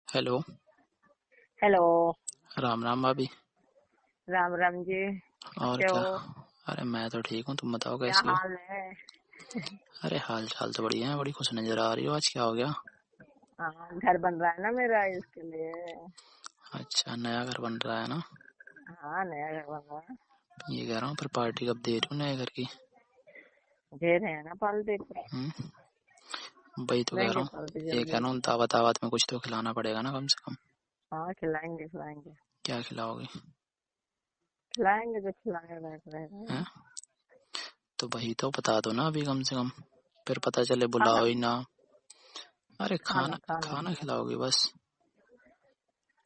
Hello. Hello. Ram Ram भाभी। राम राम जी। और कैसे क्या। हो? अरे मैं तो ठीक हूँ, तुम बताओ क्या कैसी हो। हाल है? अरे हाल चाल तो बढ़िया है, बड़ी खुश नजर आ रही हो, आज क्या हो गया। हाँ, घर बन रहा है ना मेरा, इसके लिए। अच्छा, नया घर बन रहा है ना। हाँ, नया घर बन रहा है। ये कह रहा हूँ, फिर पार्टी कब दे रही हूँ नए घर की। दे रहे हैं ना पार्टी को। वही तो कह रहा देंगे हूँ। पार्टी ये कह जल्दी। रहा हूँ, दावत दावत में कुछ तो खिलाना पड़ेगा ना कम से कम। हाँ, खिलाएंगे खिलाएंगे। क्या खिलाओगे। खिलाएंगे जो खिलाने लायक रहेगा। हैं। तो वही तो बता दो ना अभी कम से कम, फिर पता चले खाना बुलाओ ही ना। अरे खाना खाना खाना खाना खाना। खिलाओगे बस।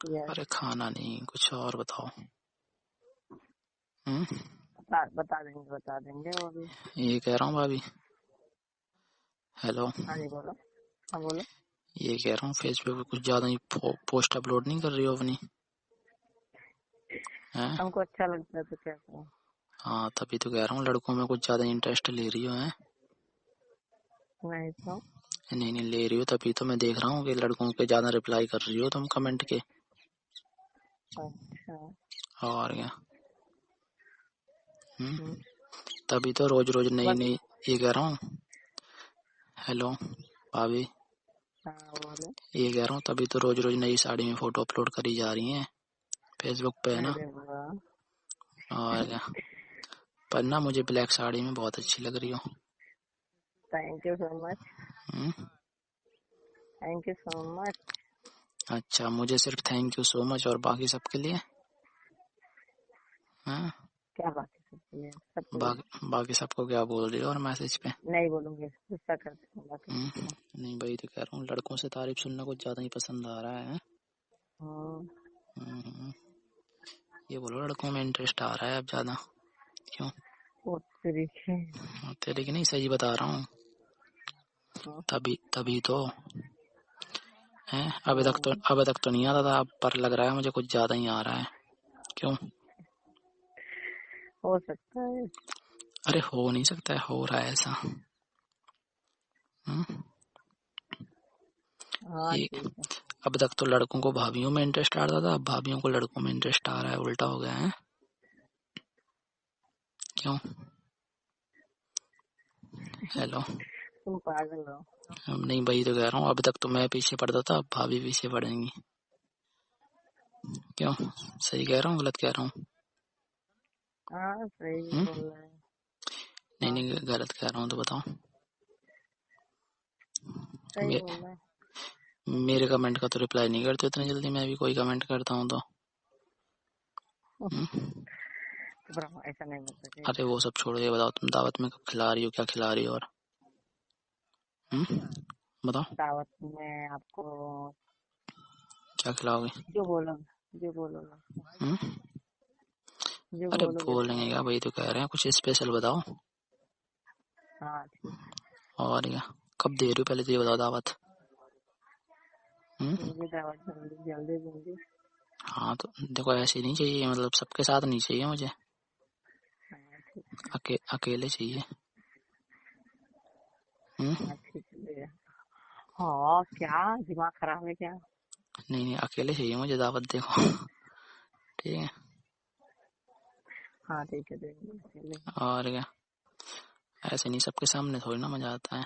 यस। अरे खाना नहीं, कुछ और बताओ। हम्म। बता देंगे वो भी। ये कह रहा हूँ भाभी। हेलो। हाँ जी, बोलो। हाँ, बोलो। ये कह रहा हूँ, फेसबुक पे कुछ ज्यादा ही पोस्ट अपलोड नहीं कर रही हो अपनी। हैं। हमको अच्छा लगता है तो क्या करें। हाँ तभी तो कह रहा हूँ, लड़कों में कुछ ज्यादा इंटरेस्ट ले रही हो। हैं। नहीं तो। नहीं नहीं ले रही हो, तभी तो मैं देख रहा हूँ कि लड़कों के ज्यादा रिप्लाई कर रही हो तुम कमेंट के। अच्छा। और क्या। हम्म, तभी तो रोज रोज नई बस। नई। ये कह रहा हूँ। हेलो भाभी। हाँ, बोलो। ये कह रहा हूँ, तभी तो रोज रोज नई साड़ी में फोटो अपलोड करी जा रही हैं फेसबुक पे, है ना। अरे वाह। और क्या। पर ना मुझे ब्लैक साड़ी में बहुत अच्छी लग रही हो। Thank you so much. Hmm. Thank you so much. अच्छा, मुझे सिर्फ थैंक यू सो मच और बाकी सबके लिए। हाँ। क्या बात है, सबके लिए सबके लिए। बाकी सबको क्या बोल रही हो और मैसेज पे। नहीं बोलूंगी, गुस्सा करती हूँ बाकी सबको। नहीं भाई तो कह रहा हूँ, लड़कों से तारीफ सुनना कुछ ज्यादा ही पसंद आ रहा है। हाँ। हम्म, ये बोलो लड़कों में इंटरेस्ट आ रहा है अब ज्यादा। क्यों। वो तरीके। तेरे की नहीं, सही बता रहा हूँ। हाँ। तभी तभी तो है। हाँ, अभी तक तो नहीं आता था, अब पर लग रहा है मुझे कुछ ज्यादा ही आ रहा है। क्यों। हो सकता है। अरे हो नहीं सकता है, हो रहा है ऐसा। हम्म, हाँ, ये ठीक है। अब तक तो लड़कों को भाभीियों में इंटरेस्ट आता था, अब भाभीियों को लड़कों में इंटरेस्ट आ रहा है, उल्टा हो गया है। क्यों। हेलो। तुम पागल हो। नहीं भाई तो कह रहा हूँ, अब तक तो मैं पीछे पड़ता था, अब भाभी पीछे पड़ेंगी। क्यों। सही कह रहा हूँ गलत कह रहा हूँ। हाँ, सही हम्म? बोल रहे हैं। नहीं हाँ, नहीं गलत कह रहा हूँ तो बताओ। सही मे, बोल रहे हैं। मेरे कमेंट का तो रिप्लाई नहीं करते इतनी जल्दी, मैं भी कोई कमेंट करता हूँ तो। हम्म? चुप रहो, ऐसा नहीं बोल सके। अरे वो सब छोड़ो, ये बताओ तुम दावत में कब खिला रही हो, क्या खिला रही हो और। बताओ। दावत में आपको क्या खिलाओगे। जो बोलोगे, जो बोलोगे, हम्म? जो अरे बोलोगे बोलेंगे क्या, खिलाएंगे। वही तो कह रहे हैं, कुछ स्पेशल बताओ। हाँ, ठीक है। और क्या। कब दे रही हो पहले तो ये बताओ दावत। हम्म? दूंगी दावत, जल्दी जल्दी दूंगी। हाँ तो देखो, ऐसे नहीं चाहिए, मतलब सबके साथ नहीं चाहिए मुझे। हाँ, ठीक। अकेले चाहिए। हम्म? हाँ, ठीक है। हाँ, क्या दिमाग खराब है क्या? नहीं नहीं अकेले चाहिए मुझे दावत, देखो। ठीक है। हाँ, ठीक है, देंगे अकेले। और क्या। ऐसे नहीं, सबके सामने थोड़ी ना मजा आता है।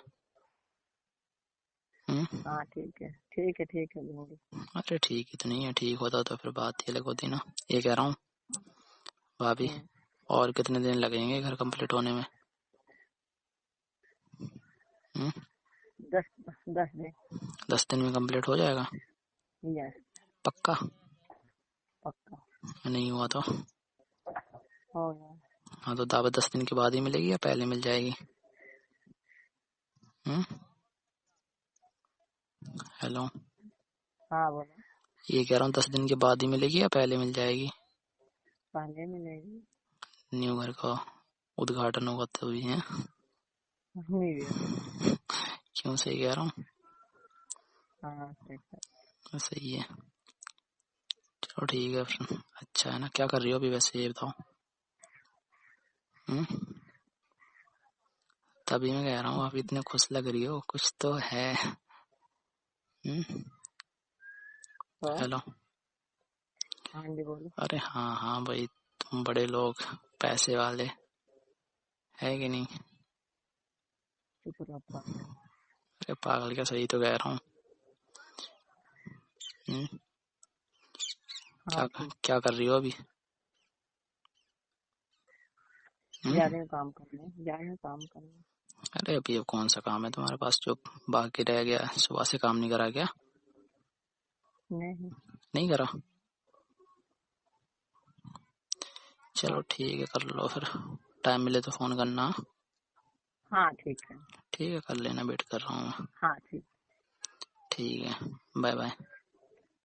हम्म? हाँ, ठीक है, ठीक है, ठीक है, दूंगी। अरे ठीक ही तो नहीं है, ठीक होता तो फिर बात ही अलग होती ना। ये कह रहा हूँ भाभी, हम्म, और कितने दिन लगेंगे घर कंप्लीट होने में। हम्म? 10 10 दिन। 10 दिन में कंप्लीट हो जाएगा। यस। पक्का। पक्का। नहीं हुआ तो। हो गया। हाँ तो दावत 10 दिन के बाद ही मिलेगी या पहले मिल जाएगी। हम्म? हेलो। हाँ, बोलो। ये कह रहा हूँ 10 दिन के बाद ही मिलेगी या पहले मिल जाएगी। पहले मिलेगी। न्यू घर का उद्घाटन होगा तभी है। New year. क्यों, सही कह रहा हूँ। हाँ, सही है। सही है। चलो ठीक है फिर। अच्छा है ना, क्या कर रही हो अभी वैसे ये बताओ। हम्म? तभी मैं कह रहा हूँ, अभी इतने खुश लग रही हो, कुछ तो है। हम्म? तो हेलो। हाँ जी बोलो। अरे हाँ हाँ भाई, तुम बड़े लोग, पैसे वाले, है कि नहीं? चुप रहो पागल। अरे पागल क्या, सही तो कह रहा हूँ। हम्म, हाँ क्या ठीक। क्या कर रही हो अभी? जा हम्म। रहे हैं काम करने, जा रहे हैं काम करने। अरे अभी अब कौन सा काम है तुम्हारे पास जो बाकी रह गया? सुबह से काम नहीं करा क्या? नहीं। नहीं करा? चलो हाँ। ठीक है, कर लो फिर। टाइम मिले तो फोन करना। हाँ ठीक है। ठीक है, कर लेना, वेट कर रहा हूँ मैं। हाँ ठीक। ठीक है, बाय बाय।